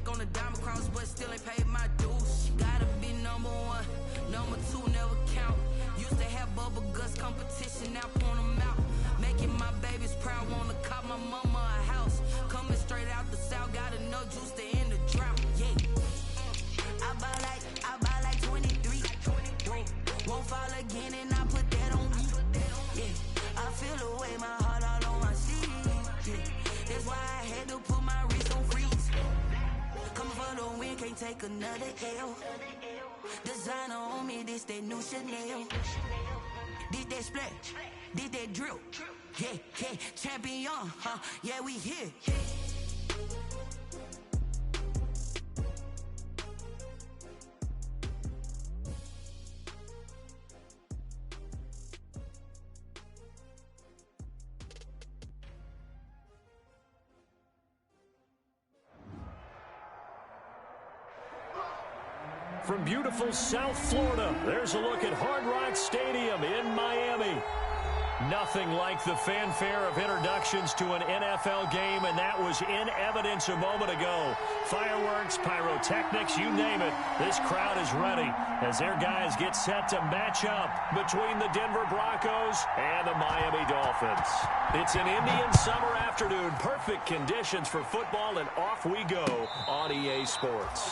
check on the diamond cross, but still ain't paid my dues. She gotta be number one, number two never count. Used to have bubble guts competition, now point them out. Making my babies proud, wanna cop my mama a house. Coming straight out the south, got enough juice to end the drought. Yeah, I buy like 23. Won't fall again, and I put that on me. Yeah, I feel the way, my heart all on my sleeve. Yeah, that's why I had to put my wrist on freeze. Coming for the win, can't take another L. Designer on me, this that new Chanel. Did that splash, did that drill. Yeah, yeah, champion, huh? Yeah, we here. From beautiful South Florida, there's a look at Hard Rock Stadium in Miami. Nothing like the fanfare of introductions to an NFL game, and that was in evidence a moment ago. Fireworks, pyrotechnics, you name it. This crowd is ready as their guys get set to match up between the Denver Broncos and the Miami Dolphins. It's an Indian summer afternoon. Perfect conditions for football, and off we go on EA Sports.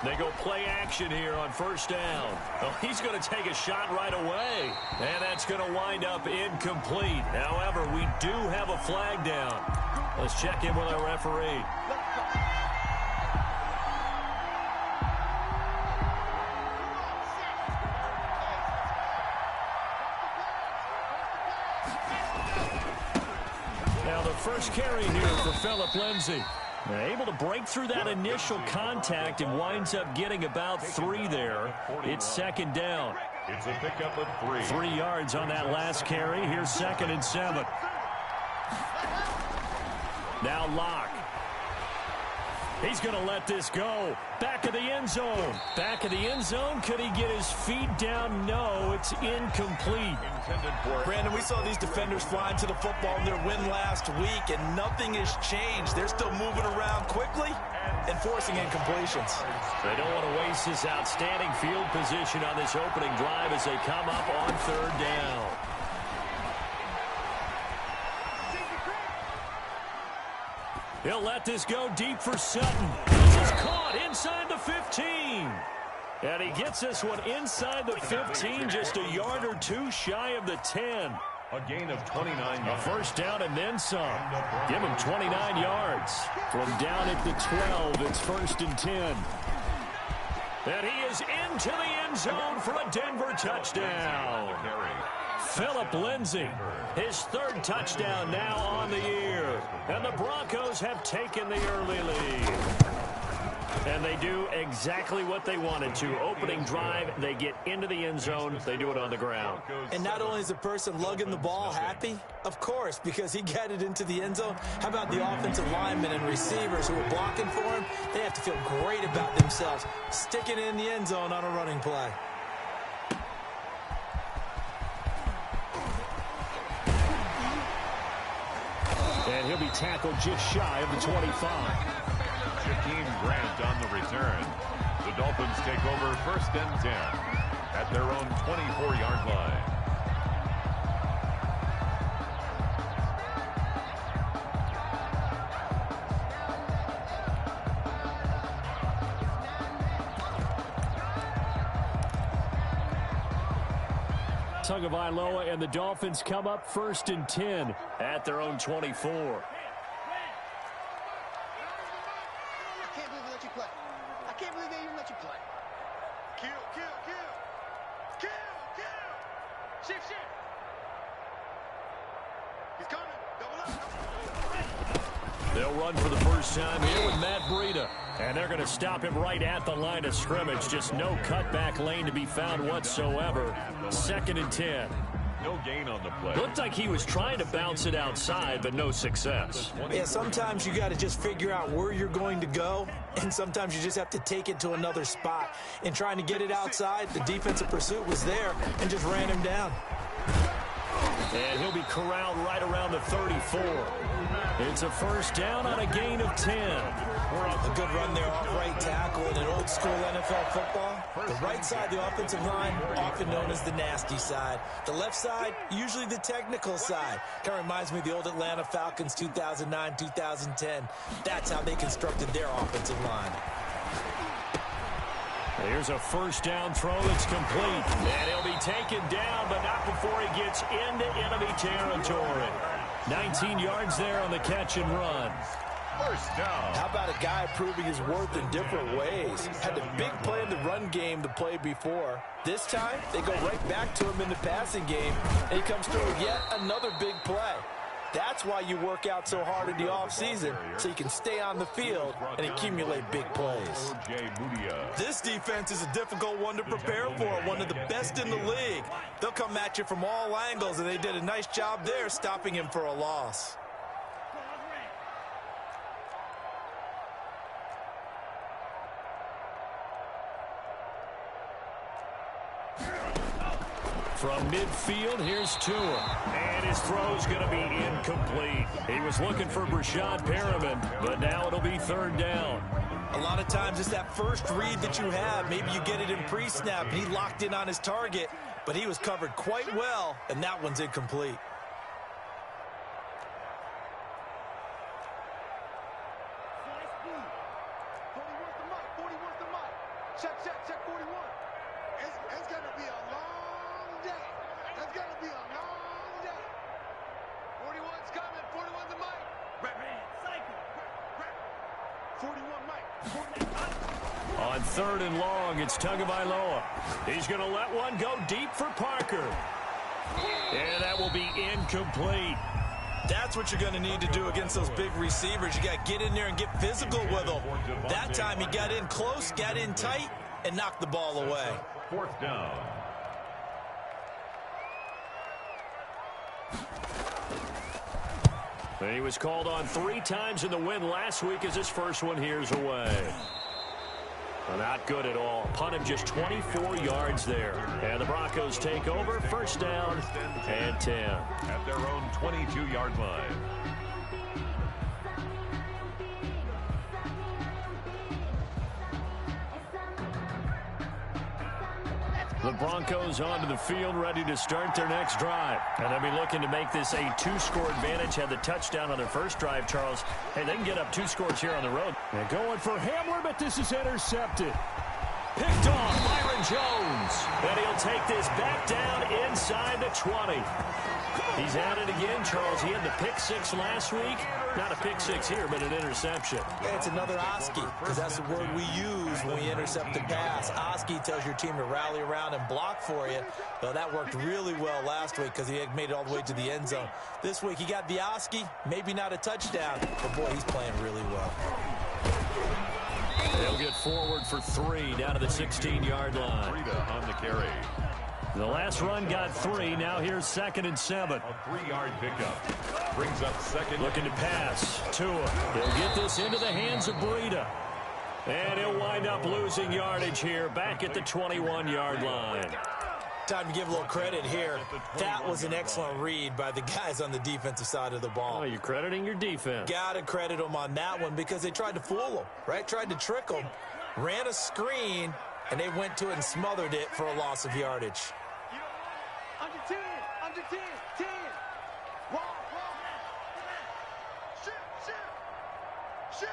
They go play action here on first down. Well, he's going to take a shot right away. And that's going to wind up incomplete. However, we do have a flag down. Let's check in with our referee. Now the first carry here for Phillip Lindsay. Able to break through that initial contact and winds up getting about 3 there. It's second down. It's a pickup of 3. 3 yards on that last carry. Here's 2nd and 7. Now Locke. He's going to let this go. Back of the end zone. Back of the end zone. Could he get his feet down? No, it's incomplete. Brandon, we saw these defenders flying to the football in their win last week, and nothing has changed. They're still moving around quickly and forcing incompletions. They don't want to waste this outstanding field position on this opening drive as they come up on 3rd down. He'll let this go deep for Sutton. This is caught inside the 15. And he gets this one inside the 15, just a yard or 2 shy of the 10. A gain of 29 yards. A first down and then some. Give him 29 yards. From down at the 12, it's 1st and 10. And he is into the end zone for a Denver touchdown. Phillip Lindsay, his 3rd touchdown now on the year. And the Broncos have taken the early lead. And they do exactly what they wanted to. Opening drive, they get into the end zone. They do it on the ground. And not only is the person lugging the ball happy, of course, because he got it into the end zone. How about the offensive linemen and receivers who are blocking for him? They have to feel great about themselves, sticking it in the end zone on a running play. And he'll be tackled just shy of the 25. Shaquem Grant on the return. The Dolphins take over 1st and 10 at their own 24-yard line. Tagovailoa and the Dolphins come up 1st and 10 at their own 24. They'll run for the first time here with Matt Breida. And they're going to stop him right at the line of scrimmage. Just no cutback lane to be found whatsoever. 2nd and 10. No gain on the play. Looked like he was trying to bounce it outside, but no success. Yeah, sometimes you got to just figure out where you're going to go, and sometimes you just have to take it to another spot. In trying to get it outside, the defensive pursuit was there and just ran him down. And he'll be corralled right around the 34. It's a first down on a gain of 10. A good run there off right tackle in an old school NFL football. The right side, the offensive line, often known as the nasty side. The left side, usually the technical side. Kind of reminds me of the old Atlanta Falcons 2009, 2010. That's how they constructed their offensive line. Here's a first down throw that's complete. And he'll be taken down, but not before he gets into enemy territory. 19 yards there on the catch and run. First down. How about a guy proving his worth in different ways? Had the big play in the run game the play before. This time, they go right back to him in the passing game, and he comes through with yet another big play. That's why you work out so hard in the offseason, so you can stay on the field and accumulate big plays. This defense is a difficult one to prepare for, one of the best in the league. They'll come at you from all angles, and they did a nice job there stopping him for a loss. From midfield, here's Tua. And his throw's going to be incomplete. He was looking for Brashad Perriman, but now it'll be 3rd down. A lot of times it's that first read that you have. Maybe you get it in pre-snap, and he locked in on his target, but he was covered quite well, and that one's incomplete. Check 41. It's going to be a long day. It's going to be a long day. 41's coming. 41's the mic. Cycle. 41 mic. On 3rd and long, it's Tagovailoa. He's going to let one go deep for Parker. And that will be incomplete. That's what you're going to need to do against those big receivers. You got to get in there and get physical with them. That time he got in close, got in tight, and knocked the ball away. 4th down. He was called on 3 times in the win last week as his first one here's away. Not good at all. Punt him just 24 yards there. And the Broncos take over. First down and 10. At their own 22-yard line. The Broncos onto the field, ready to start their next drive. And they'll be looking to make this a 2-score advantage. Had the touchdown on their first drive, Charles. Hey, they can get up 2 scores here on the road. And going for Hamler, but this is intercepted. Picked off Byron Jones. And he'll take this back down inside the 20. He's at it again, Charles. He had the pick 6 last week. Not a pick 6 here, but an interception. Yeah, it's another Oski, because that's the word we use when we intercept the pass. Oski tells your team to rally around and block for you. Well, that worked really well last week because he had made it all the way to the end zone. This week he got the Oski, maybe not a touchdown, but boy, he's playing really well. They'll get forward for 3 down to the 16-yard line. Frida on the carry. The last run got 3. Now here's 2nd and 7. A 3-yard pickup. Brings up 2nd. Looking to pass. Tua. He'll get this into the hands of Breida. And he'll wind up losing yardage here back at the 21-yard line. Time to give a little credit here. That was an excellent read by the guys on the defensive side of the ball. Oh, you're crediting your defense. Got to credit them on that one because they tried to fool them, right? Tried to trick them. Ran a screen, and they went to it and smothered it for a loss of yardage. Under 10. 10. Wall. Shoot.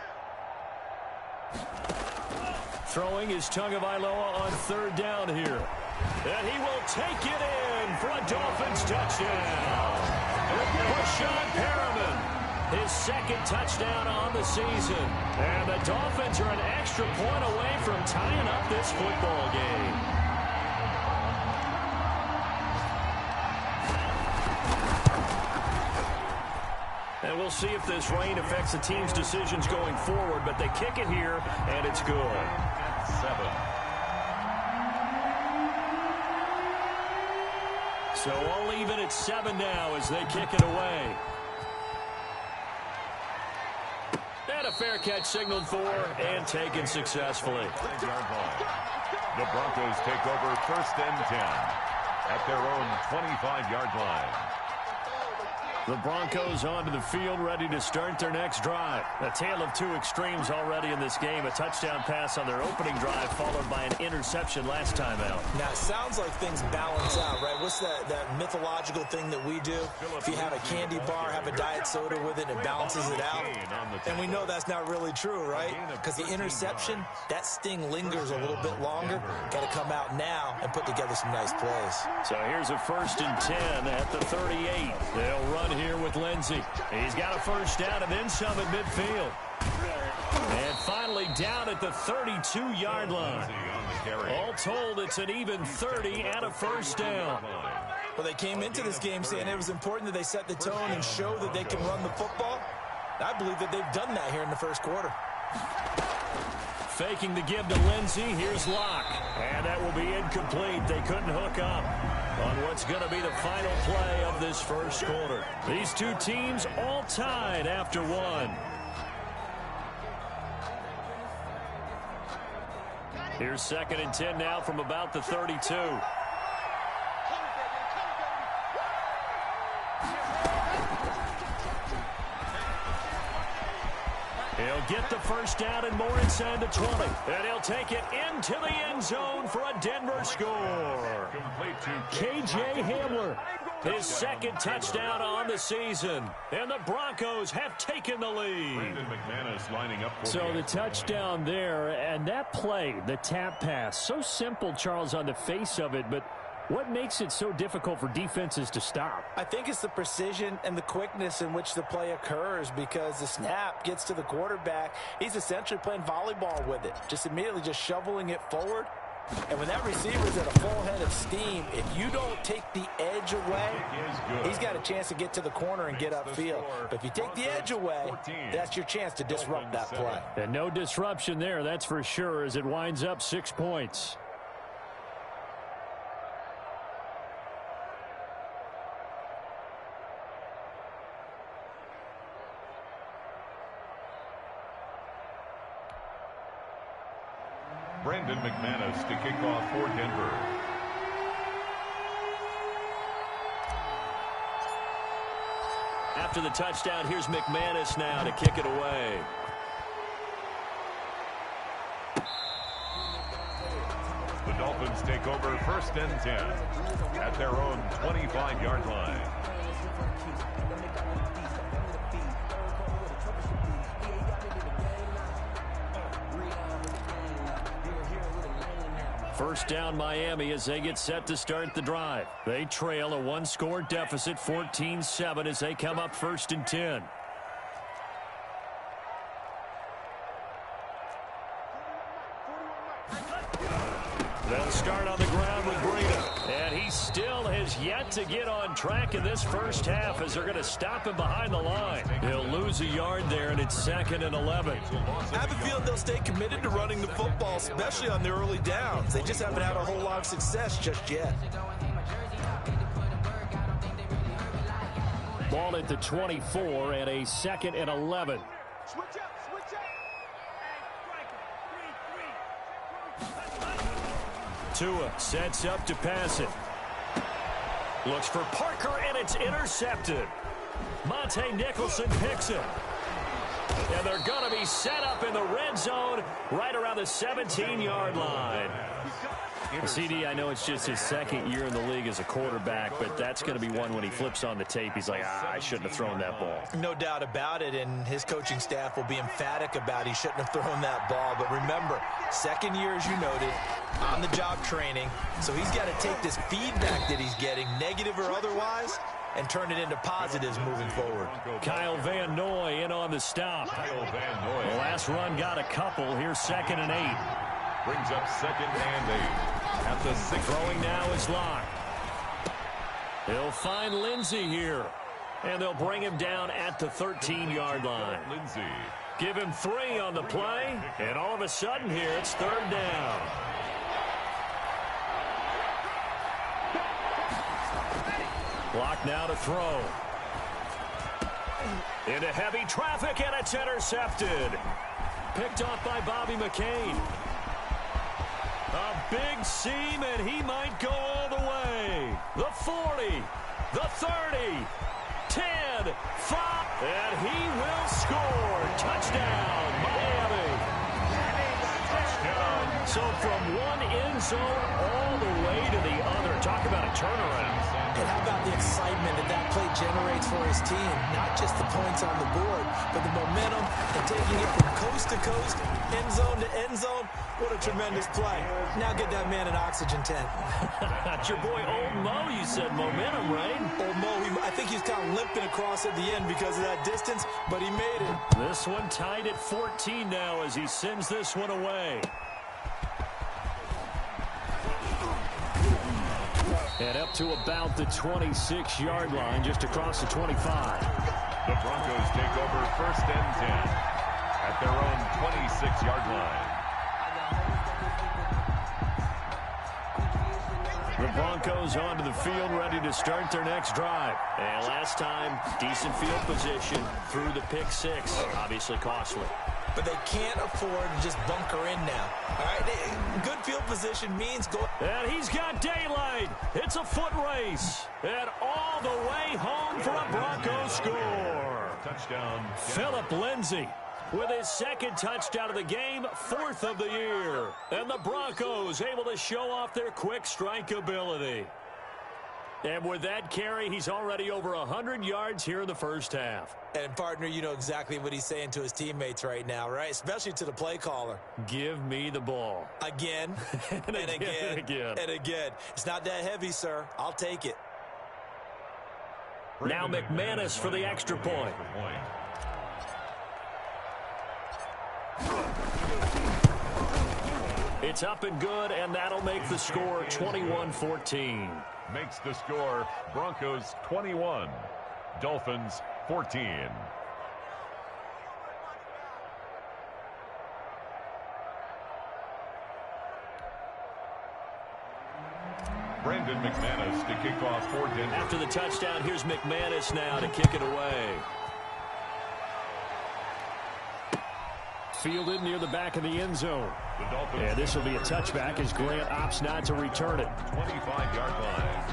Throwing is Tagovailoa on 3rd down here. And he will take it in for a Dolphins touchdown. Brashad Perriman, his 2nd touchdown on the season. And the Dolphins are an extra point away from tying up this football game. And we'll We'll see if this rain affects the team's decisions going forward, but they kick it here, and it's good. At 7. So all even at 7 now as they kick it away. And a fair catch signaled for and taken successfully. 5-yard line. The Broncos take over 1st and 10 at their own 25-yard line. The Broncos onto the field, ready to start their next drive. A tale of two extremes already in this game. A touchdown pass on their opening drive, followed by an interception last time out. Now, it sounds like things balance out, right? What's that mythological thing that we do? If you have a candy bar, have a diet soda with it, it balances it out. And we know that's not really true, right? Because the interception, that sting lingers a little bit longer. Got to come out now and put together some nice plays. So here's a 1st and 10 at the 38. They'll run here with Lindsey. He's got a first down and then some at midfield. And finally down at the 32-yard line. All told, it's an even 30 and a first down. Well, they came into this game saying it was important that they set the tone and show that they can run the football. I believe that they've done that here in the first quarter. Faking the give to Lindsey. Here's Locke. And that will be incomplete. They couldn't hook up on what's going to be the final play of this first quarter. These two teams all tied after one. Here's 2nd and 10 now from about the 32. He'll get the first down and more inside the 20. And he'll take it into the end zone for a Denver score. K.J. Hamler, his 2nd touchdown on the season. And the Broncos have taken the lead. So the touchdown there, and that play, the tap pass, so simple, Charles, on the face of it, but what makes it so difficult for defenses to stop? I think it's the precision and the quickness in which the play occurs, because the snap gets to the quarterback. He's essentially playing volleyball with it, just immediately just shoveling it forward. And when that receiver's at a full head of steam, if you don't take the edge away, he's got a chance to get to the corner and get upfield. But if you take the edge away, that's your chance to disrupt that play. And no disruption there, that's for sure, as it winds up 6 points. Brandon McManus to kick off for Denver. After the touchdown, here's McManus now to kick it away. The Dolphins take over 1st and 10 at their own 25-yard line. First down Miami as they get set to start the drive. They trail a 1-score deficit, 14-7, as they come up 1st and 10. They'll start on the ground with Breida. And he still has yet to get on track in this first half as they're going to stop him behind the line. He'll lose a yard there, and it's 2nd and 11. I have a feeling they'll stay committed to running the football, especially on the early downs. They just haven't had a whole lot of success just yet. Ball at the 24 and a 2nd and 11. Switch up, switch up. Tua sets up to pass it. Looks for Parker, and it's intercepted. Monte Nicholson picks it. And they're going to be set up in the red zone right around the 17-yard line. CD, I know it's just his 2nd year in the league as a quarterback, but that's going to be one when he flips on the tape. He's like, I shouldn't have thrown that ball. No doubt about it, and his coaching staff will be emphatic about he shouldn't have thrown that ball. But remember, 2nd year, as you noted, on-the-job training. So he's got to take this feedback that he's getting, negative or otherwise, and turn it into positives moving forward. Kyle Van Noy in on the stop. The last run got a couple. Here's 2nd and 8. Brings up 2nd and 8 at the 6. Throwing now is Locke. He'll find Lindsey here. And they'll bring him down at the 13-yard line. Give him 3 on the play, and all of a sudden here it's 3rd down. Clock now to throw. Into heavy traffic, and it's intercepted. Picked off by Bobby McCain. A big seam, and he might go all the way. The 40, the 30, 10, 5, and he will score. Touchdown, Miami. Touchdown. So from one end zone all the way to the other. Talk about a turnaround. And how about the excitement that play generates for his team? Not just the points on the board, but the momentum and taking it from coast to coast, end zone to end zone. What a tremendous play. Now get that man an oxygen tent. That's your boy Old Mo. You said momentum, right? Old Mo, I think he's kind of limping across at the end because of that distance, but he made it. This one tied at 14 now as he sends this one away. And up to about the 26-yard line, just across the 25. The Broncos take over 1st and 10 at their own 26-yard line. The Broncos onto the field, ready to start their next drive. And last time, decent field position through the pick 6. Obviously costly. But they can't afford to just bunker in now. All right, good field position means go. And he's got daylight. It's a foot race. And all the way home for a Broncos score. Touchdown. Philip Lindsay with his 2nd touchdown of the game, 4th of the year. And the Broncos able to show off their quick strike ability. And with that carry, he's already over 100 yards here in the first half. And, partner, you know exactly what he's saying to his teammates right now, right? Especially to the play caller. Give me the ball. Again, and again. It's not that heavy, sir. I'll take it. Now McManus for the extra point. It's up and good, and that'll make the score 21-14. Makes the score Broncos 21, Dolphins 14. Brandon McManus to kick off for Denver. After the touchdown, here's McManus now to kick it away. Fielded near the back of the end zone. And this will be a touchback as Grant opts not to return it. 25-yard line.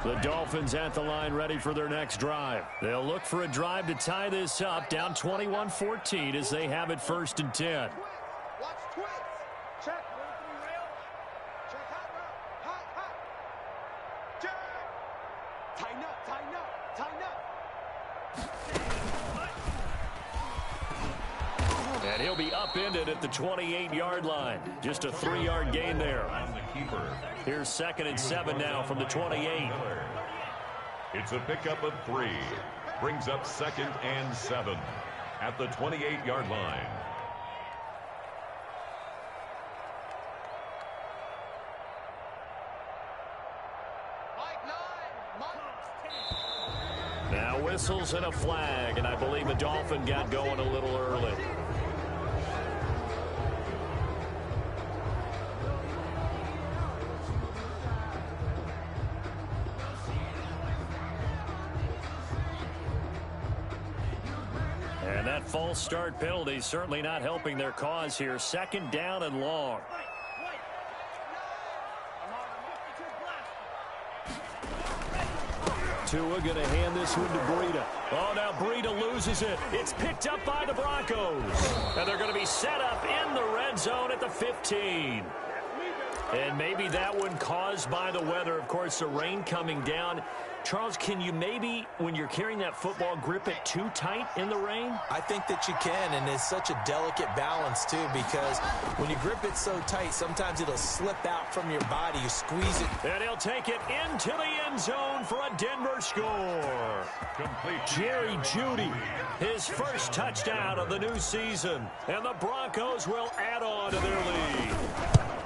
The Dolphins at the line ready for their next drive. They'll look for a drive to tie this up, down 21-14 as they have it 1st and 10. Watch twist. Check. Check hot. Check. Tighten up. And he'll be upended at the 28-yard line. Just a 3-yard gain there. Here's 2nd and 7 now from the 28. It's a pickup of 3. Brings up 2nd and 7 at the 28-yard line. Now whistles and a flag, and I believe a Dolphin got going a little early. And that false start penalty certainly not helping their cause here. 2nd down and long. Tua going to hand this one to Breida. Oh, now Breida loses it. It's picked up by the Broncos. And they're going to be set up in the red zone at the 15. And maybe that one caused by the weather. Of course, the rain coming down. Charles, can you maybe, when you're carrying that football, grip it too tight in the rain? I think that you can, and it's such a delicate balance, too, because when you grip it so tight, sometimes it'll slip out from your body. You squeeze it. And he'll take it into the end zone for a Denver score. Complete. Jerry Jeudy, his 1st touchdown of the new season. And the Broncos will add on to their lead.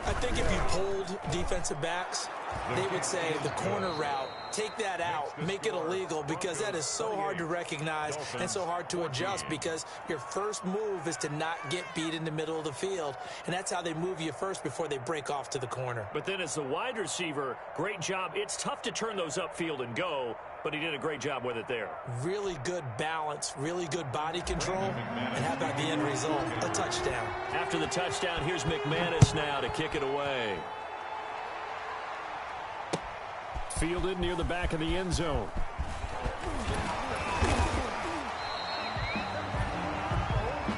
I think if you polled defensive backs, they would say the corner route, take that out, make it illegal, because that is so hard to recognize and so hard to adjust, because your first move is to not get beat in the middle of the field, and that's how they move you first before they break off to the corner. But then as the wide receiver, great job. It's tough to turn those upfield and go, but he did a great job with it there. Really good balance, really good body control, and how about the end result? A touchdown. After the touchdown, here's McManus now to kick it away. Fielded near the back of the end zone.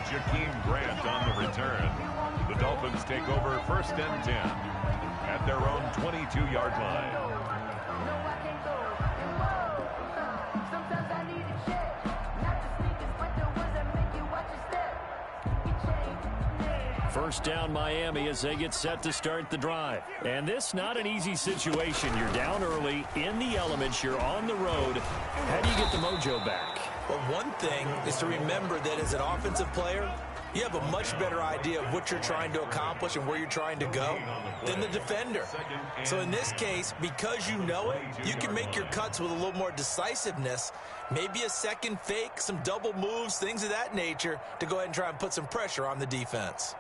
Jakeem Grant on the return. The Dolphins take over 1st and 10 at their own 22-yard line. First down Miami as they get set to start the drive. And this not an easy situation. You're down early, in the elements, you're on the road. How do you get the mojo back? Well, one thing is to remember that as an offensive player, you have a much better idea of what you're trying to accomplish and where you're trying to go than the defender. So in this case, because you know it, you can make your cuts with a little more decisiveness, maybe a second fake, some double moves, things of that nature, to go ahead and try and put some pressure on the defense.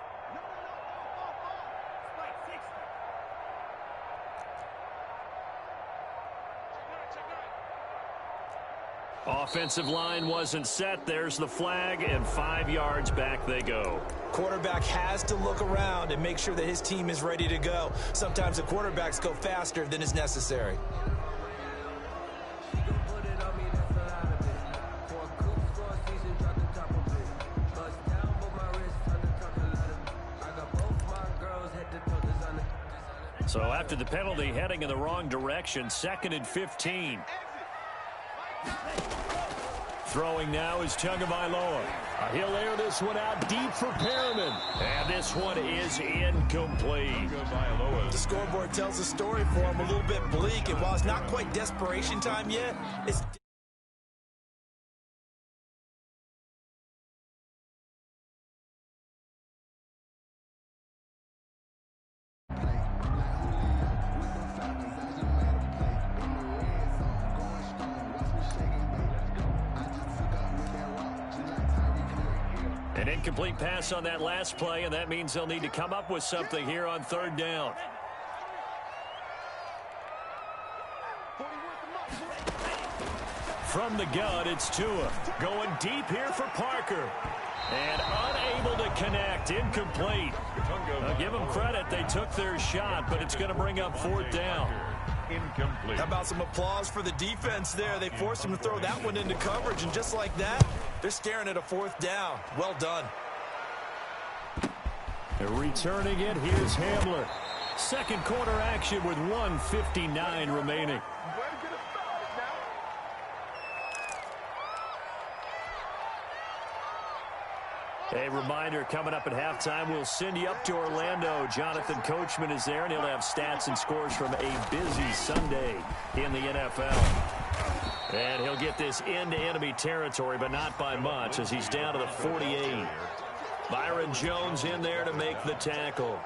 Offensive line wasn't set. There's the flag, and 5 yards back they go. Quarterback has to look around and make sure that his team is ready to go. Sometimes the quarterbacks go faster than is necessary. So after the penalty, heading in the wrong direction, 2nd and 15. Throwing now is Tagovailoa. He'll air this one out deep for Perriman. And this one is incomplete. The scoreboard tells the story for him, a little bit bleak. And while it's not quite desperation time yet, it's... An incomplete pass on that last play, and that means they'll need to come up with something here on 3rd down. From the gun, it's Tua. Going deep here for Parker. And unable to connect. Incomplete. I'll give them credit. They took their shot, but it's going to bring up 4th down. Incomplete. How about some applause for the defense there? They forced him to throw that one into coverage, and just like that, they're staring at a 4th down. Well done. Returning it, here's Hamler. Second quarter action with 1:59 remaining. A reminder, coming up at halftime, we'll send you up to Orlando. Jonathan Coachman is there, and he'll have stats and scores from a busy Sunday in the NFL. And he'll get this into enemy territory, but not by much, as he's down to the 48. Byron Jones in there to make the tackle.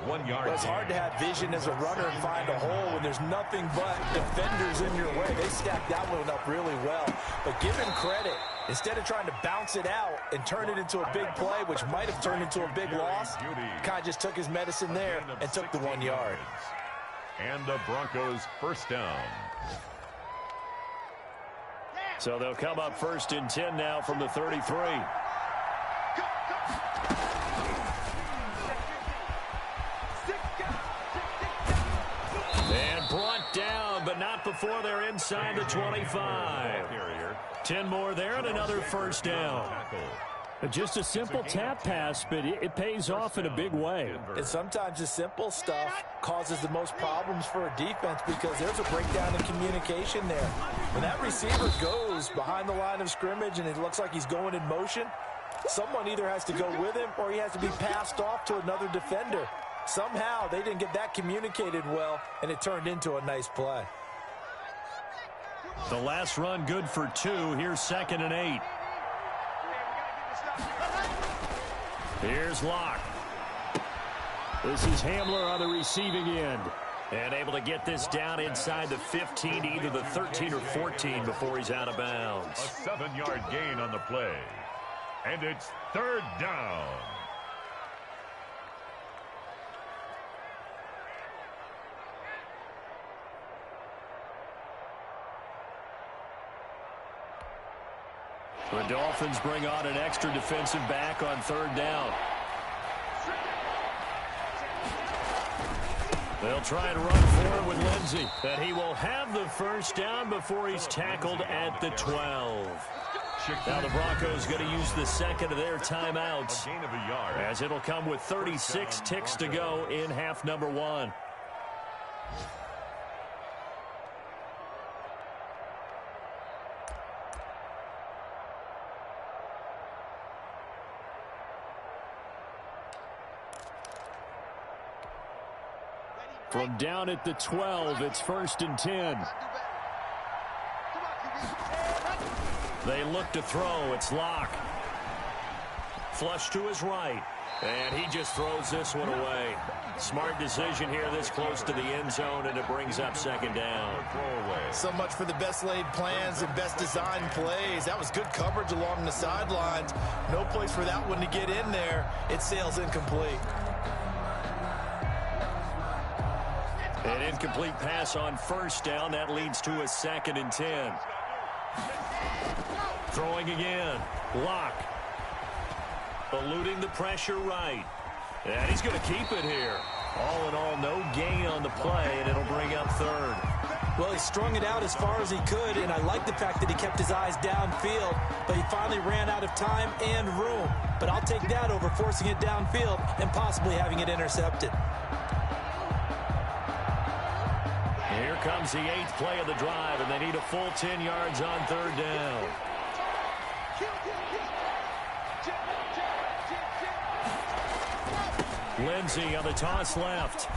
1 yard. Well, it's hard to have vision as a runner and find a hole when there's nothing but defenders in your way. They stacked that one up really well. But give him credit. Instead of trying to bounce it out and turn it into a big play, which might have turned into a big loss, kind of just took his medicine there and took the 1 yard. And the Broncos 1st down. So they'll come up 1st and 10 now from the 33. And brought down, but not before they're inside the 25. 10 more there and another 1st down. Just a simple tap pass, but it pays off in a big way. And sometimes the simple stuff causes the most problems for a defense because there's a breakdown in communication there. When that receiver goes behind the line of scrimmage and it looks like he's going in motion, someone either has to go with him or he has to be passed off to another defender. Somehow they didn't get that communicated well, and it turned into a nice play. The last run good for 2. Here's 2nd and 8. Here's Locke. This is Hamler on the receiving end. And able to get this down inside the 15, either the 13 or 14 before he's out of bounds. A 7-yard gain on the play. And it's third down. The Dolphins bring on an extra defensive back on third down. They'll try and run forward with Lindsey. And he will have the first down before he's tackled at the 12. Now the Broncos going to use the second of their timeouts, as it'll come with 36 ticks to go in half number 1. From down at the 12, it's 1st and 10. They look to throw. It's Locke. Flush to his right. And he just throws this one away. Smart decision here this close to the end zone, and it brings up second down. So much for the best laid plans and best designed plays. That was good coverage along the sidelines. No place for that one to get in there. It sails incomplete. An incomplete pass on first down. That leads to a 2nd and 10. Throwing again. Locke. Eluding the pressure right. And he's going to keep it here. All in all, no gain on the play, and it'll bring up third. Well, he strung it out as far as he could, and I like the fact that he kept his eyes downfield, but he finally ran out of time and room. But I'll take that over forcing it downfield and possibly having it intercepted. Here comes the 8th play of the drive, and they need a full 10 yards on third down. Lindsey on the toss left.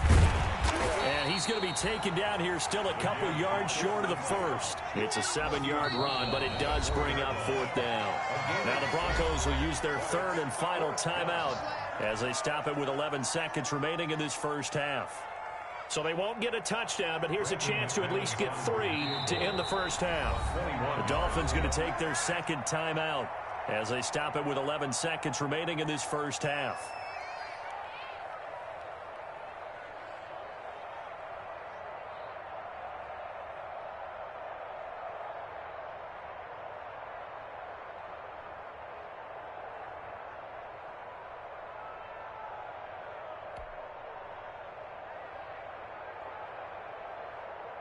And he's going to be taken down here, still a couple yards short of the first. It's a 7-yard run, but it does bring up 4th down. Now the Broncos will use their 3rd and final timeout as they stop it with 11 seconds remaining in this first half. So they won't get a touchdown, but here's a chance to at least get 3 to end the first half. The Dolphins going to take their 2nd timeout as they stop it with 11 seconds remaining in this first half.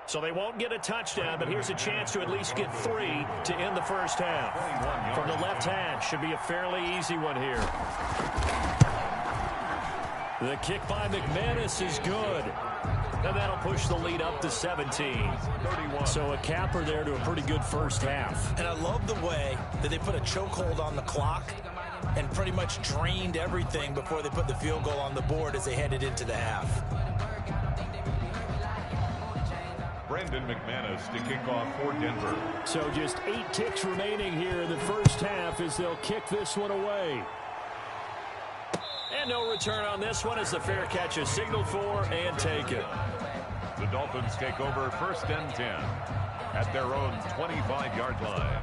So they won't get a touchdown, but here's a chance to at least get 3 to end the first half. From the left hash, should be a fairly easy one here. The kick by McManus is good. And that'll push the lead up to 17. So a capper there to a pretty good first half. And I love the way that they put a chokehold on the clock and pretty much drained everything before they put the field goal on the board as they headed into the half. Brendan McManus to kick off for Denver. So just 8 ticks remaining here in the first half as they'll kick this one away. And no return on this one as the fair catch is signaled for and taken. The Dolphins take over 1st and 10 at their own 25-yard line.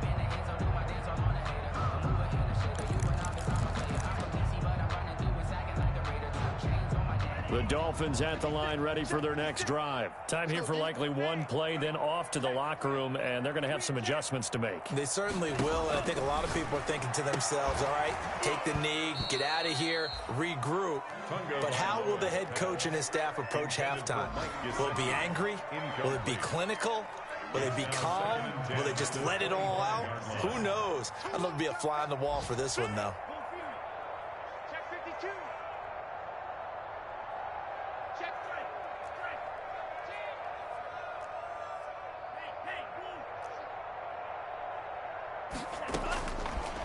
The Dolphins at the line ready for their next drive. Time here for likely one play, then off to the locker room, and they're going to have some adjustments to make. They certainly will, and I think a lot of people are thinking to themselves, all right, take the knee, get out of here, regroup. But how will the head coach and his staff approach halftime? Will it be angry? Will it be clinical? Will they be calm? Will they just let it all out? Who knows? I'd love to be a fly on the wall for this one, though.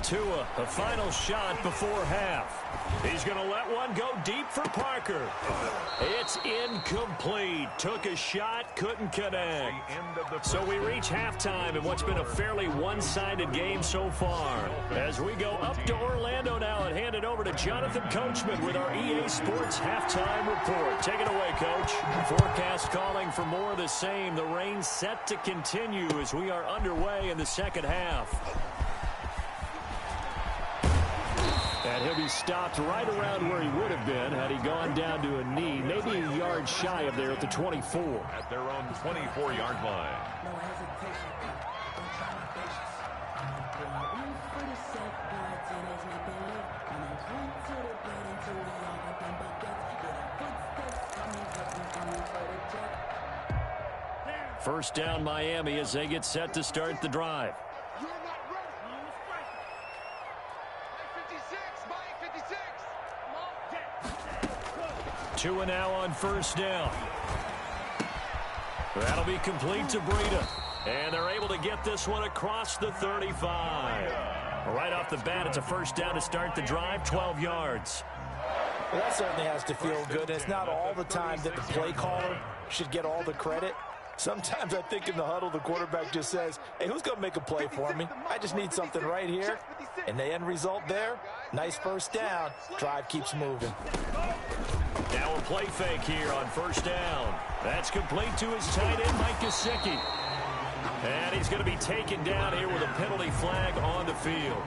Tua, the final shot before half. He's going to let one go deep for Parker. It's incomplete. Took a shot, couldn't connect. So we reach halftime in what's been a fairly one-sided game so far. As we go up to Orlando now and hand it over to Jonathan Coachman with our EA Sports Halftime Report. Take it away, Coach. Forecast calling for more of the same. The rain set to continue as we are underway in the second half. And he'll be stopped right around where he would have been had he gone down to a knee, maybe a yard shy of there at the 24. At their own 24-yard line. First down Miami as they get set to start the drive. Tua now on first down. That'll be complete to Breida. And they're able to get this one across the 35. Right off the bat, it's a first down to start the drive, 12 yards. Well, that certainly has to feel good. It's not all the time that the play caller should get all the credit. Sometimes I think in the huddle, the quarterback just says, hey, who's going to make a play for me? I just need something right here. And the end result there, nice first down. Drive keeps moving. Now a play fake here on first down. That's complete to his tight end, Mike Gesicki. And he's going to be taken down here with a penalty flag on the field.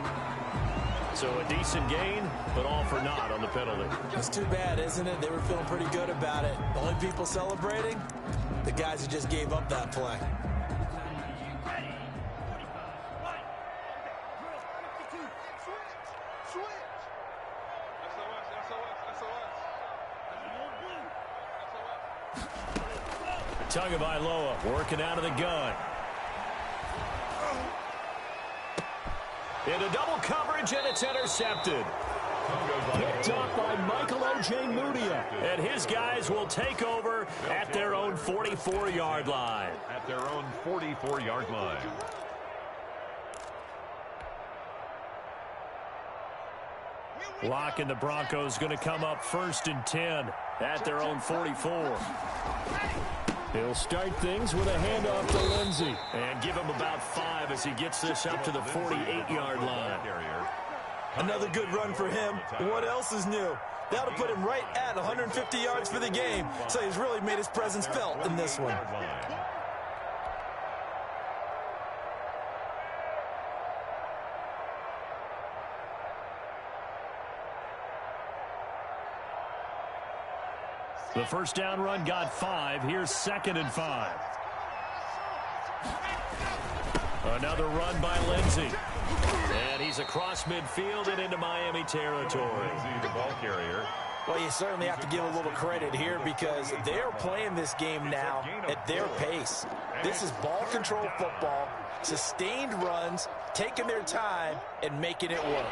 So a decent gain, but all for naught on the penalty. It's too bad, isn't it? They were feeling pretty good about it. The only people celebrating, the guys who just gave up that play. Tagovailoa working out of the gun. Into double coverage, and it's intercepted. Picked up by Michael Ojemudia. And his guys will take over at their own 44-yard line. At their own 44-yard line. Locke and the Broncos going to come up 1st and 10 at their own 44. He'll start things with a handoff to Lindsey. And give him about 5 as he gets this up to the 48-yard line. Another good run for him. What else is new? That'll put him right at 150 yards for the game. So he's really made his presence felt in this one. The first down run got 5. Here's 2nd and 5. Another run by Lindsey. And he's across midfield and into Miami territory. The ball carrier. Well, you certainly have to give a little credit here because they're playing this game now at their pace. This is ball control football, sustained runs, taking their time, and making it work.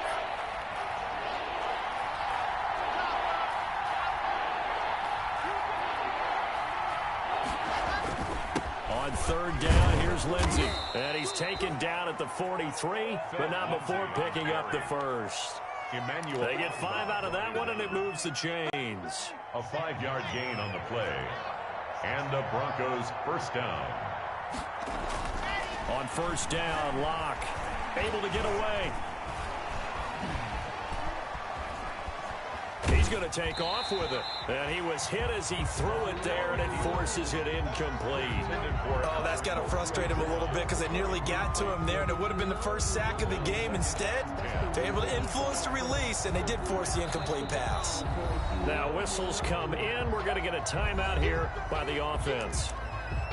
On 3rd down, here's Lindsey. And he's taken down at the 43, but not before picking up the first. Emmanuel. They get 5 out of that one, and it moves the chains. A 5-yard gain on the play. And the Broncos first down. On first down, Locke able to get away. He's going to take off with it. And he was hit as he threw it there, and it forces it incomplete. Oh, that's got to frustrate him a little bit because they nearly got to him there, and it would have been the first sack of the game. Instead, they're able to influence the release, and they did force the incomplete pass. Now whistles come in. We're going to get a timeout here by the offense.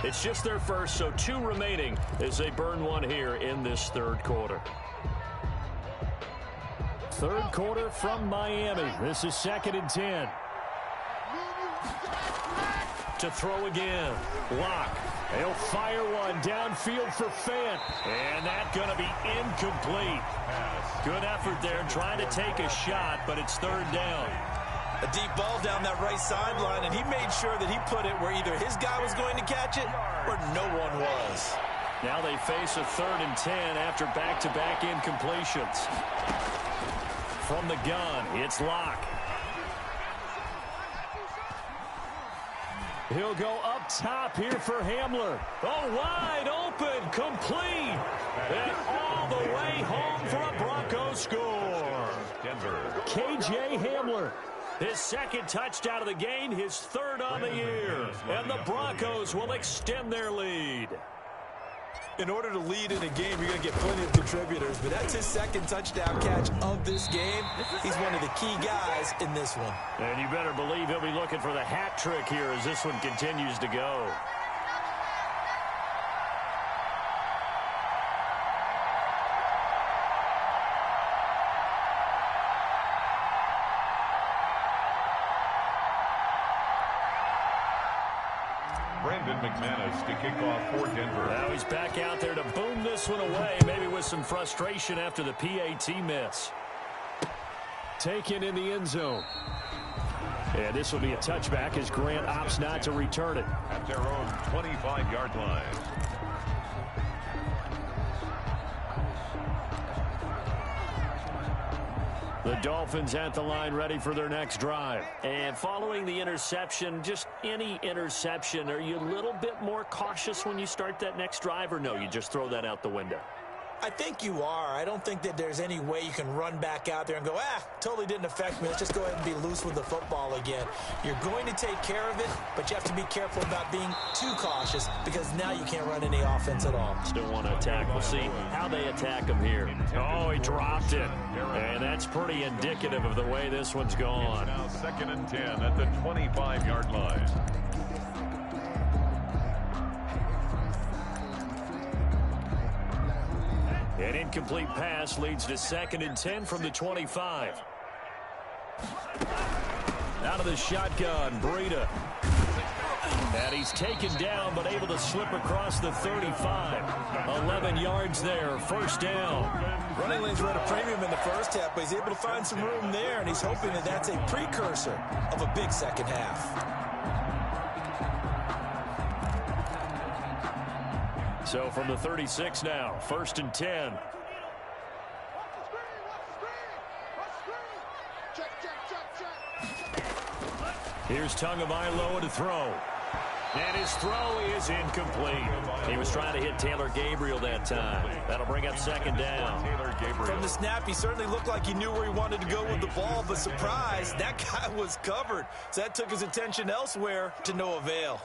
It's just their first, so 2 remaining as they burn one here in this 3rd quarter. 3rd quarter from Miami. This is 2nd and 10. To throw again. Locke. He'll fire one downfield for Fant. And that's going to be incomplete. Good effort there trying to take a shot, but it's 3rd down. A deep ball down that right sideline, and he made sure that he put it where either his guy was going to catch it or no one was. Now they face a 3rd and 10 after back-to-back incompletions. From the gun, it's Locke. He'll go up top here for Hamler. Oh, wide open, complete. And all the way home for a Broncos score. K.J. Hamler, his 2nd touchdown of the game, his 3rd on the year. And the Broncos will extend their lead. In order to lead in a game, you're going to get plenty of contributors, but that's his 2nd touchdown catch of this game. He's one of the key guys in this one. And you better believe he'll be looking for the hat trick here as this one continues to go. McManus to kick off for Denver. Now he's back out there to boom this one away, maybe with some frustration after the PAT miss. Taken in the end zone. And this will be a touchback as Grant opts not to return it. At their own 25-yard line. The Dolphins at the line ready for their next drive. And following the interception, just any interception, are you a little bit more cautious when you start that next drive, or no, you just throw that out the window? I think you are. I don't think that there's any way you can run back out there and go, totally didn't affect me. Let's just go ahead and be loose with the football again. You're going to take care of it, but you have to be careful about being too cautious because now you can't run any offense at all. Still want to attack. We'll see how they attack him here. Oh, he dropped it. And that's pretty indicative of the way this one's gone. Now 2nd and 10 at the 25-yard line. An incomplete pass leads to 2nd and 10 from the 25. Out of the shotgun, Breida. And he's taken down, but able to slip across the 35. 11 yards there, 1st down. Running lanes were at a premium in the first half, but he's able to find some room there, and he's hoping that that's a precursor of a big second half. So from the 36 now, 1st and 10. Here's Tagovailoa to throw. And his throw is incomplete. He was trying to hit Taylor Gabriel that time. That'll bring up 2nd down. From the snap, he certainly looked like he knew where he wanted to go with the ball, but surprise, that guy was covered. So that took his attention elsewhere to no avail.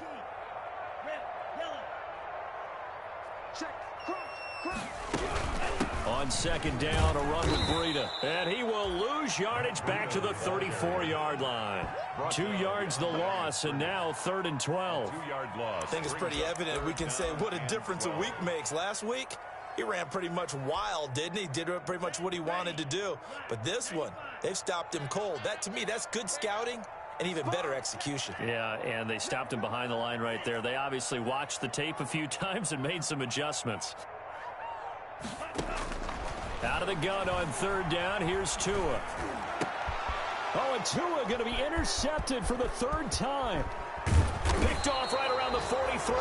On 2nd down, a run with Breida. And he will lose yardage back to the 34-yard line. 2 yards the loss, and now 3rd and 12. 2-yard loss. I think it's pretty evident. We can say what a difference a week makes. Last week, he ran pretty much wild, didn't he? Did pretty much what he wanted to do. But this one, they've stopped him cold. That, to me, that's good scouting and even better execution. Yeah, and they stopped him behind the line right there. They obviously watched the tape a few times and made some adjustments. Out of the gun on 3rd down, here's Tua. Oh, and Tua going to be intercepted for the 3rd time. Picked off right around the 43.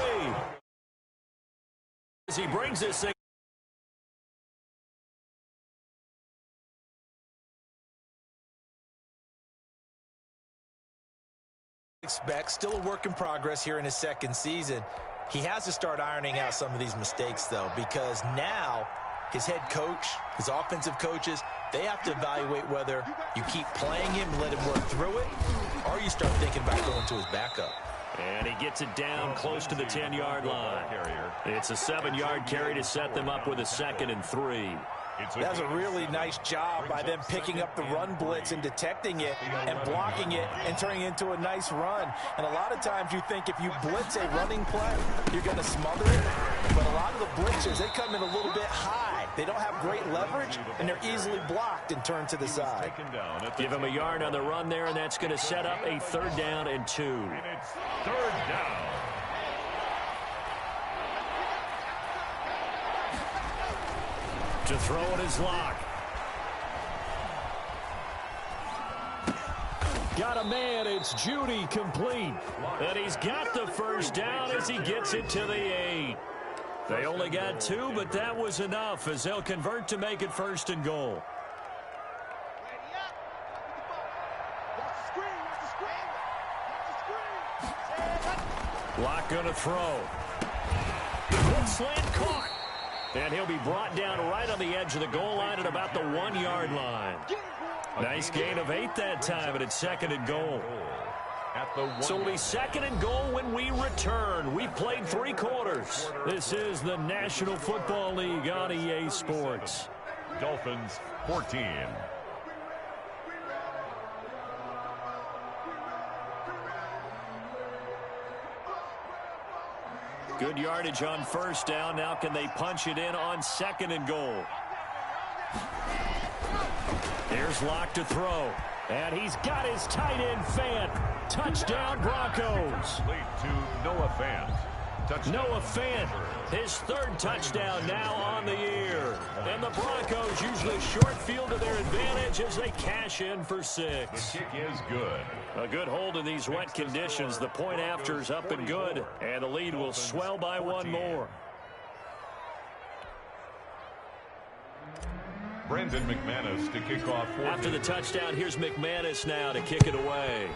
As he brings this thing. Expect still a work in progress here in his 2nd season. He has to start ironing out some of these mistakes, though, because now his head coach, his offensive coaches, they have to evaluate whether you keep playing him, let him work through it, or you start thinking about going to his backup. And he gets it down close to the 10-yard line. It's a 7-yard carry to set them up with a 2nd and 3. That was a really nice job by them picking up the run blitz and detecting it and blocking it and turning it into a nice run. And a lot of times you think if you blitz a running play, you're going to smother it. But a lot of the blitzers, they come in a little bit high. They don't have great leverage, and they're easily blocked and turned to the side. Give him a yard on the run there, and that's going to set up a 3rd down and 2. And it's 3rd down. To throw it is Locke. Got a man, it's Judy, complete. And he's got the 1st down as he gets it to the 8. They only got 2, but that was enough as they'll convert to make it 1st and goal. Lock going to throw. Good slant caught. And he'll be brought down right on the edge of the goal line at about the 1-yard line. Nice gain of 8 that time, and it's 2nd and goal. So it'll be 2nd and goal when we return. We've played 3 quarters. This is the National Football League on EA Sports. Dolphins 14. Good yardage on 1st down. Now can they punch it in on 2nd and goal? Here's Locke to throw. And he's got his tight end Fant. Touchdown Broncos. Lead to Noah Fant. Touchdown. Noah Fant, his 3rd touchdown now on the year. And the Broncos use the short field to their advantage as they cash in for 6. The kick is good. A good hold in these wet conditions. The point after's up and good. And the lead will swell by 1 more. Brandon McManus to kick off. After the touchdown, here's McManus now to kick it away.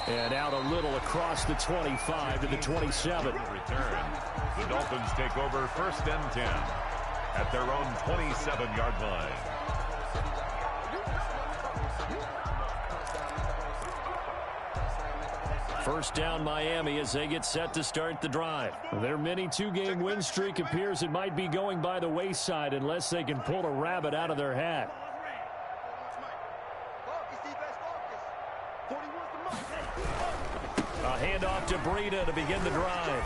And out a little across the 25 to the 27. Return. The Dolphins take over 1st and 10 at their own 27-yard line. First down Miami as they get set to start the drive. Their mini 2-game win streak appears it might be going by the wayside unless they can pull a rabbit out of their hat. A handoff to Breida to begin the drive.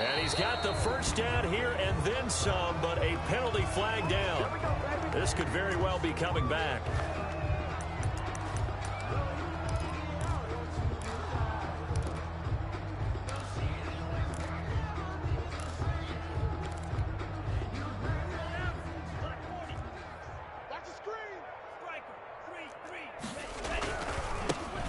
And he's got the 1st down here and then some, but a penalty flag down. This could very well be coming back.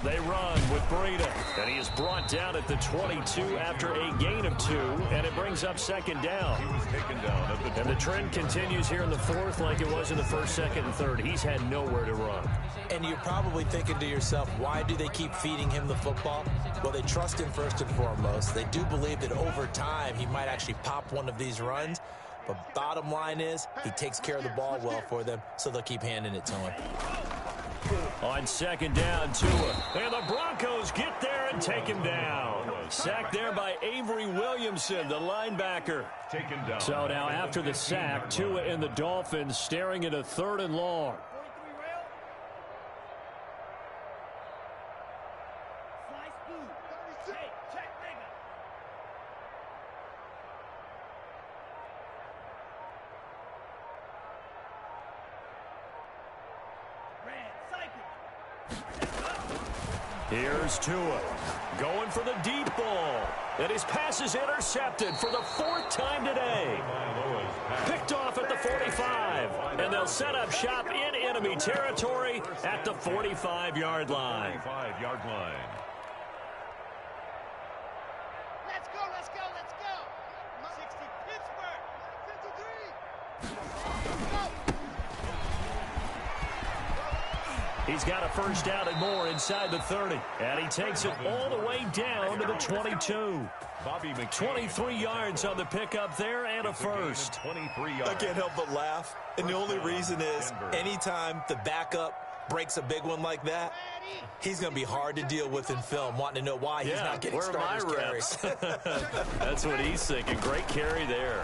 They run with Breida, and he is brought down at the 22 after a gain of 2, and it brings up 2nd down. He was taken down at the And the trend continues here in the 4th like it was in the 1st, 2nd, and 3rd. He's had nowhere to run. And you're probably thinking to yourself, why do they keep feeding him the football? Well, they trust him first and foremost. They do believe that over time he might actually pop one of these runs. But bottom line is he takes care of the ball well for them, so they'll keep handing it to him. On 2nd down, Tua. And the Broncos get there and take him down. Sacked there by Avery Williamson, the linebacker. taken down. So now after the sack, Tua and the Dolphins staring at a 3rd and long. Here's Tua going for the deep ball. And his pass is intercepted for the 4th time today. Picked off at the 45. And they'll set up shop in enemy territory at the 45-yard line. 45-yard line. Let's go, let's go, let's go. 60 Pittsburgh. 53. Go. He's got a 1st down and more inside the 30. And he takes it all the way down to the 22. Bobby McCain. 23 yards on the pickup there and a 1st. 23 yards. I can't help but laugh. And the only reason is anytime the backup breaks a big one like that, he's going to be hard to deal with in film, wanting to know why he's not getting where are my starters carries. That's what he's thinking. Great carry there.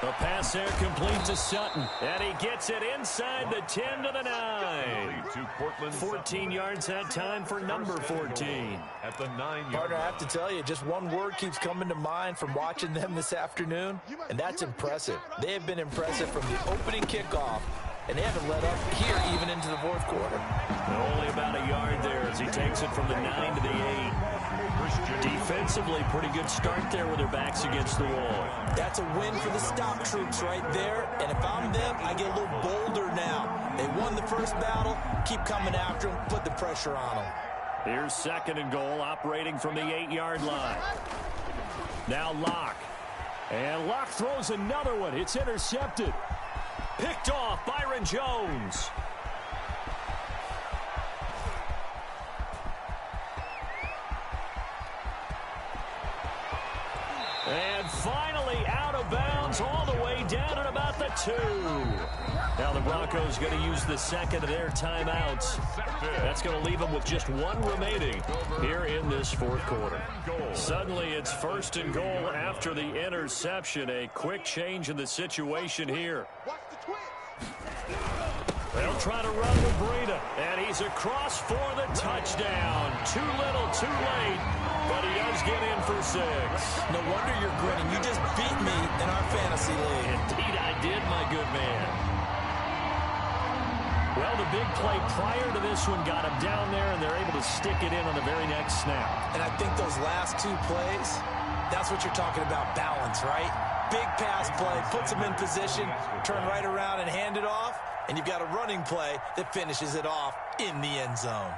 The pass there complete to Sutton. And he gets it inside the 10 to the 9. To Cortland 14 yards that time for number 14. at the 9-yard Partner, I have to tell you, just one word keeps coming to mind from watching them this afternoon, and that's impressive. They have been impressive from the opening kickoff, and they haven't let up here even into the 4th quarter. Only about a yard there as he takes it from the 9 to the 8. Defensively, pretty good start there with their backs against the wall. That's a win for the stop troops right there. And if I'm them, I get a little bolder now. They won the first battle. Keep coming after them. Put the pressure on them. Here's 2nd and goal, operating from the 8-yard line. Now Locke. And Locke throws another one. It's intercepted. Picked off Byron Jones. And finally out of bounds all the way down at about the 2. Now the Broncos going to use the 2nd of their timeouts. That's going to leave them with just 1 remaining here in this 4th quarter. Suddenly it's 1st and goal after the interception. A quick change in the situation here. They'll try to run with Breida, and he's across for the touchdown. Too little, too late, but he does get in for 6. No wonder you're grinning. You just beat me in our fantasy league. Indeed I did, my good man. Well, the big play prior to this one got him down there, and they're able to stick it in on the very next snap. And I think those last 2 plays, that's what you're talking about, balance, right? Big pass play, puts them in position, turn right around and hand it off, and you've got a running play that finishes it off in the end zone.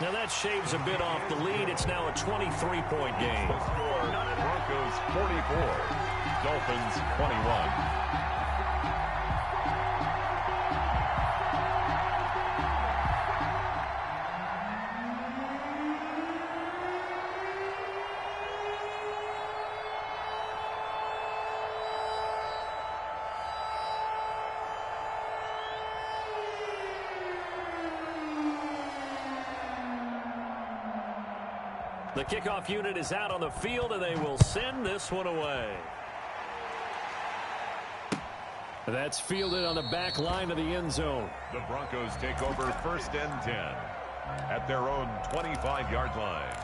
Now that shaves a bit off the lead. It's now a 23-point game. Broncos 44, Dolphins 21. The kickoff unit is out on the field, and they will send this one away. That's fielded on the back line of the end zone. The Broncos take over 1st and 10 at their own 25-yard line.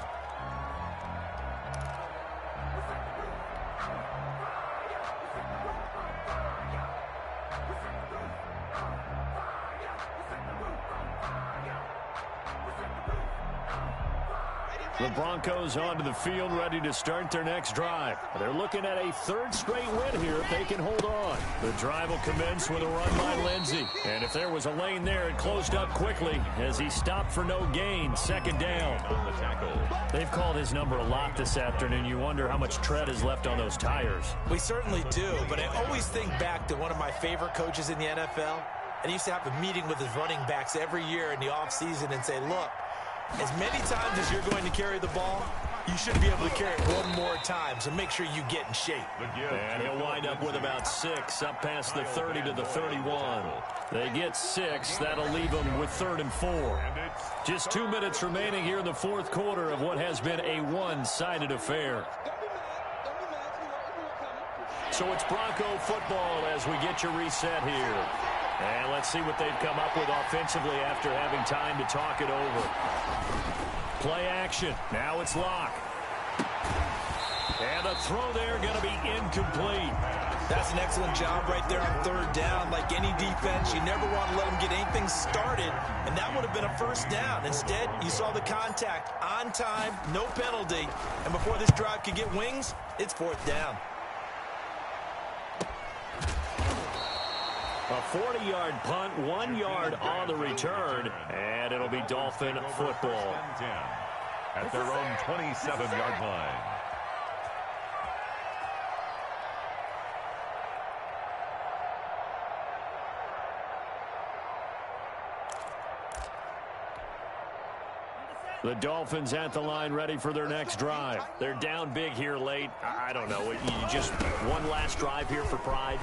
The Broncos onto the field, ready to start their next drive. They're looking at a 3rd straight win here if they can hold on. The drive will commence with a run by Lindsey. And if there was a lane there, it closed up quickly as he stopped for no gain. 2nd down. On the tackle. They've called his number a lot this afternoon. You wonder how much tread is left on those tires. We certainly do, but I always think back to one of my favorite coaches in the NFL. And he used to have a meeting with his running backs every year in the offseason and say, look, as many times as you're going to carry the ball, you should be able to carry it one more time, so make sure you get in shape. And he'll wind up with about 6, up past the 30 to the 31. They get 6. That'll leave them with 3rd and 4. Just 2 minutes remaining here in the 4th quarter of what has been a one-sided affair. So it's Bronco football as we get you reset here. And let's see what they've come up with offensively after having time to talk it over. Play action. Now it's Locke. And a throw there going to be incomplete. That's an excellent job right there on 3rd down. Like any defense, you never want to let them get anything started, and that would have been a 1st down. Instead, you saw the contact on time, no penalty, and before this drive could get wings, it's 4th down. A 40-yard punt, 1 yard on the return, and it'll be Dolphin football. At their own 27-yard line. The Dolphins at the line, ready for their next drive. They're down big here late. I don't know. You just one last drive here for pride.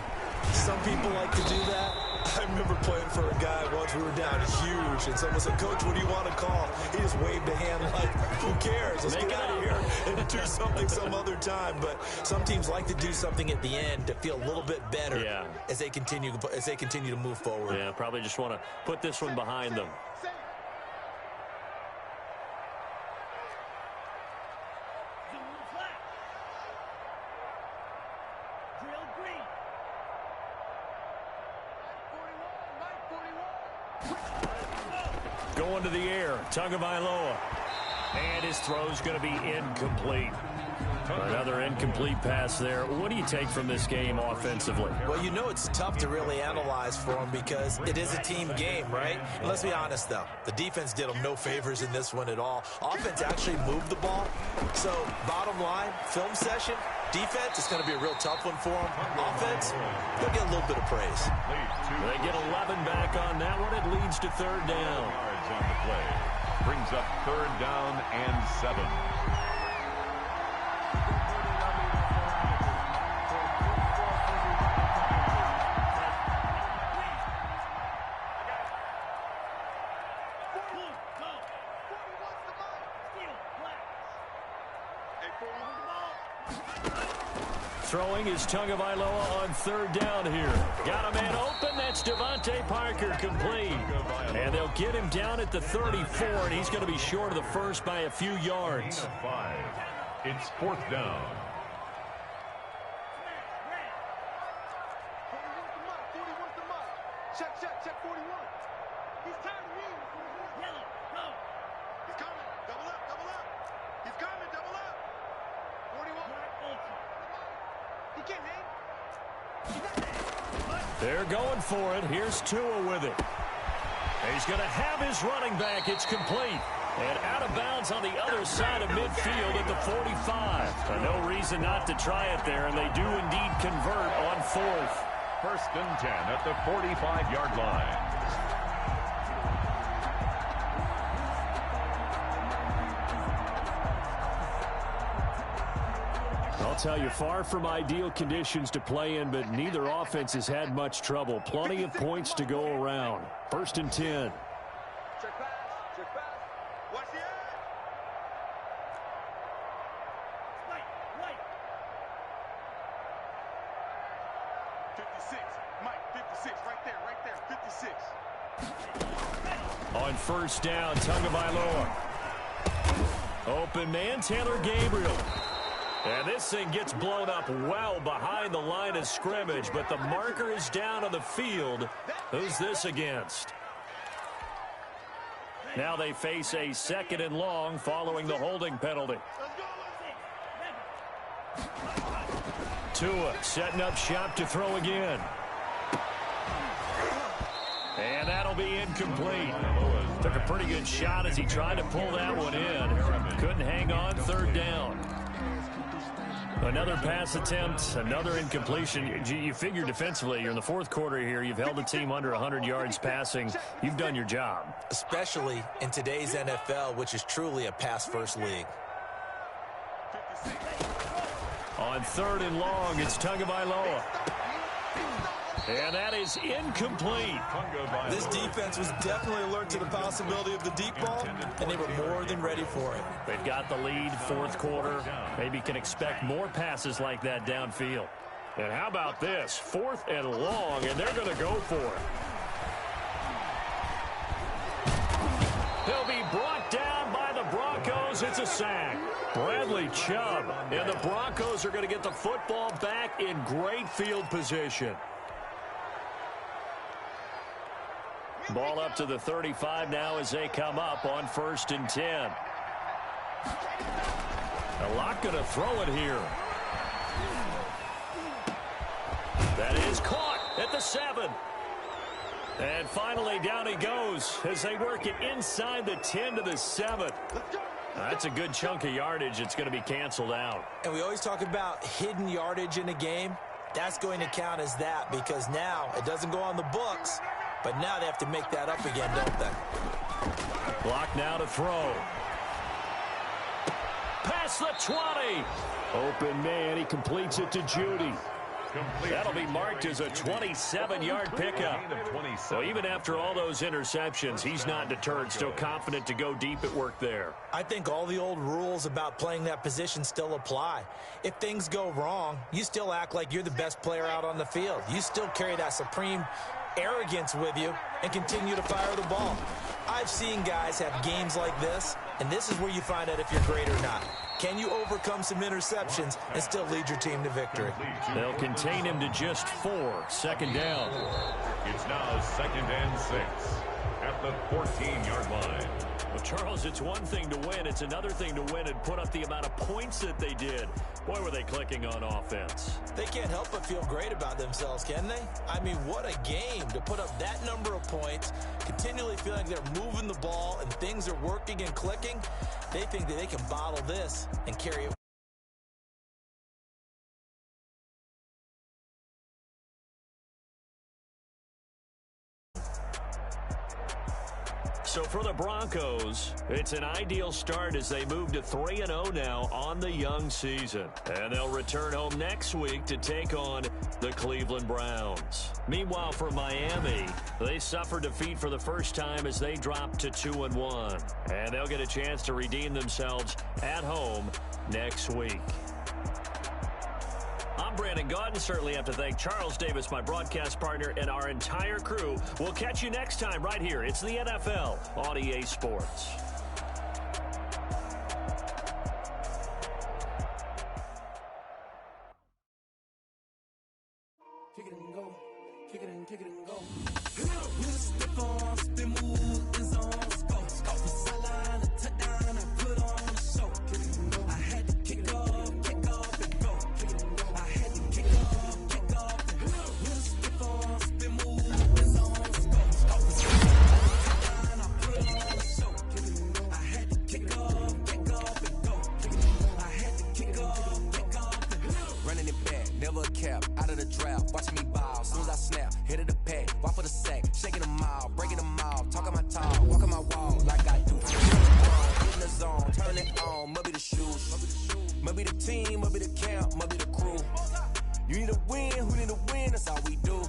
Some people like to do that. I remember playing for a guy once. We were down huge, and someone said, Coach, what do you want to call? He just waved a hand like, who cares? Let's get out of here and do something some other time. But some teams like to do something at the end to feel a little bit better as they continue to move forward. Yeah, probably just want to put this one behind them. Going to the air, Tagovailoa. And his throw's going to be incomplete. Another incomplete pass there. What do you take from this game offensively? Well, you know it's tough to really analyze for them because it is a team game, right? And let's be honest, though. The defense did them no favors in this one at all. Offense actually moved the ball. So, bottom line, film session, defense, it's going to be a real tough one for them. Offense, they'll get a little bit of praise. They get 11 back on that one. It leads to third down. Yards on the play. Brings up third down and 7. Throwing is Tagovailoa on third down here. Got a man open. That's Devontae Parker, complete. And they'll get him down at the 34, and he's going to be short of the first by a few yards. 5. It's fourth down. Check 41. He's tired of me. Yellow, go. He's coming. Double up. He's coming, double up. 41. He can't hang. They're going for it. Here's Tua with it. He's going to have his running back. It's complete. And out of bounds on the other side of midfield at the 45. No reason not to try it there, and they do indeed convert on fourth. First and 10 at the 45-yard line. I'll tell you, far from ideal conditions to play in, but neither offense has had much trouble. Plenty of points to go around. First and 10. Check pass. Watch the edge. Right. 56. Mike, 56. Right there. 56. On first down, Tagovailoa. Open man, Taylor Gabriel. And this thing gets blown up well behind the line of scrimmage, but the marker is down on the field. Who's this against? Now they face a second and long following the holding penalty. Tua setting up shop to throw again. And that'll be incomplete. Took a pretty good shot as he tried to pull that one in. Couldn't hang on, third down. Another pass attempt, another incompletion. You figure defensively, you're in the fourth quarter here. You've held the team under 100 yards passing. You've done your job. Especially in today's NFL, which is truly a pass-first league. On third and long, it's Tagovailoa. And that is incomplete. This defense was definitely alert to the possibility of the deep ball, and they were more than ready for it. They've got the lead, fourth quarter. Maybe can expect more passes like that downfield. And how about this? Fourth and long, and they're going to go for it. He'll be brought down by the Broncos. It's a sack. Bradley Chubb. And the Broncos are going to get the football back in great field position. Ball up to the 35 now as they come up on first and 10. A lot going to throw it here. That is caught at the 7. And finally down he goes as they work it inside the 10 to the 7. That's a good chunk of yardage. It's going to be canceled out. And we always talk about hidden yardage in a game. That's going to count as that because now it doesn't go on the books, but now they have to make that up again, don't they? Block now to throw. Past the 20. Open man. He completes it to Judy. That'll be marked as a 27-yard pickup. So even after all those interceptions, he's not deterred, still confident to go deep at work there. I think all the old rules about playing that position still apply. If things go wrong, you still act like you're the best player out on the field. You still carry that supreme arrogance with you and continue to fire the ball. I've seen guys have games like this, and this is where you find out if you're great or not. Can you overcome some interceptions and still lead your team to victory? They'll contain him to just 4. Second down. It's now second and 6 at the 14-yard line. Well, Charles, it's one thing to win. It's another thing to win and put up the amount of points that they did. Boy, were they clicking on offense. They can't help but feel great about themselves, can they? I mean, what a game to put up that number of points, continually feeling like they're moving the ball and things are working and clicking. They think that they can bottle this and carry it. So for the Broncos, it's an ideal start as they move to 3-0 now on the young season. And they'll return home next week to take on the Cleveland Browns. Meanwhile, for Miami, they suffered defeat for the first time as they dropped to 2-1. And they'll get a chance to redeem themselves at home next week. I'm Brandon Gaudin. Certainly have to thank Charles Davis, my broadcast partner, and our entire crew. We'll catch you next time right here. It's the NFL on EA Sports. Kick it and go. Kick it and go. Step on, spin move, is on, go. Off the sideline, a touchdown, I put on a show. Kick it and go. I had to kick off and go. Kick it and go. I had to kick off and go. Step on, spin move, is on, go. Off the sideline, I put on a show. Kick it and go. I had to kick off and go. Kick it and go. I had to kick off and go. Running it back, never a cap, out of the draft, watching me ball. Soon as I snap, hit of the pack, walk for the sack, shaking them all, breaking them all, talking my talk, walking my wall like I do. Getting the zone, turn it on, must be the shoes, must be the team, must be the camp, must be the crew. You need a win, who need a win, that's all we do.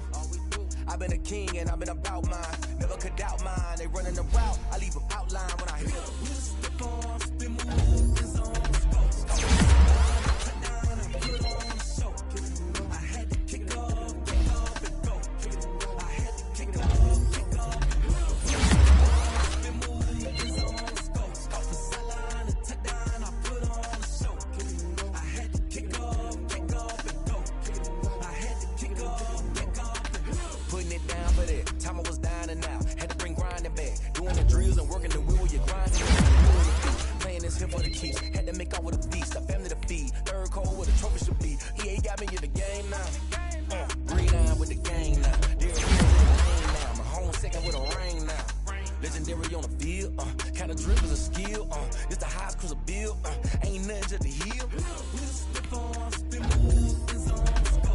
I've been a king and I've been about mine, never could doubt mine. They running the route, I leave them outline when I hit them. Step on, spin move, is on, go. Time I was dying and out, had to bring grinding back, doing the drills and working the wheel, you're grinding. Playing this here for the keeps, had to make out with a beast, a family to feed, third cold where the trophy should be. EA got me in the game now, green line with the gang now, they're with the rain now, my home second with a ring now, legendary on the field, kind of drip is a skill, it's the highest cruiser bill, ain't nothing just the heel. Step on, spin move, is on, go.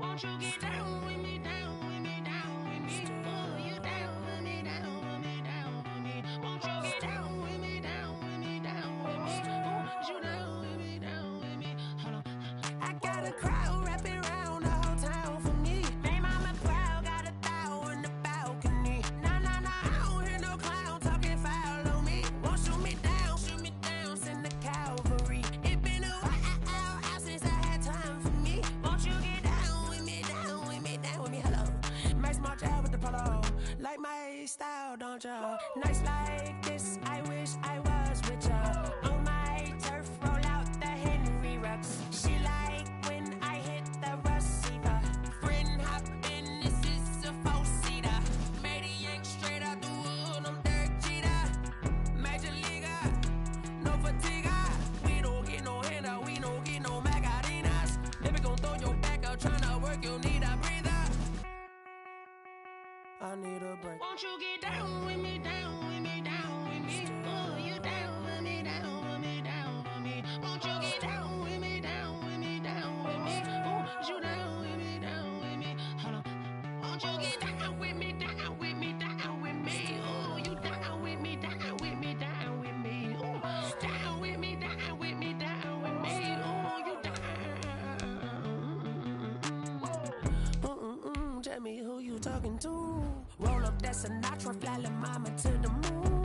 Won't you get down with me, down with me, down with me? Oh, you down with me, down with me, down with me. Won't you get down with me, down with me, down with me? Oh, you down with me, down with me? Hold on. I got a crowd wrapping around the whole town for me. Name on my crowd, got a thou in the balcony. Nah, nah, nah, I don't hear no clown talking foul on me. Won't shoot me down, send the cavalry. It been a while since I had time for me. Won't you get down with me, down with me, down with me? Hello. Max March out with the polo. Like my style, don't ya? Nights like this, I wish I was with ya. On my turf, roll out the Henry Rux. She like when I hit the receiver. Friend hop in, this is a four-seater. Made a yank straight out the wood, I'm Derek Jeter. Major leaguer, no fatigue. We don't get no handout, we don't get no Magarinas. Never gon' throw your back out, tryna work, you'll need a breather. I need a break. Won't you get down with me, down with me? that's a notch, fly la mama to the moon.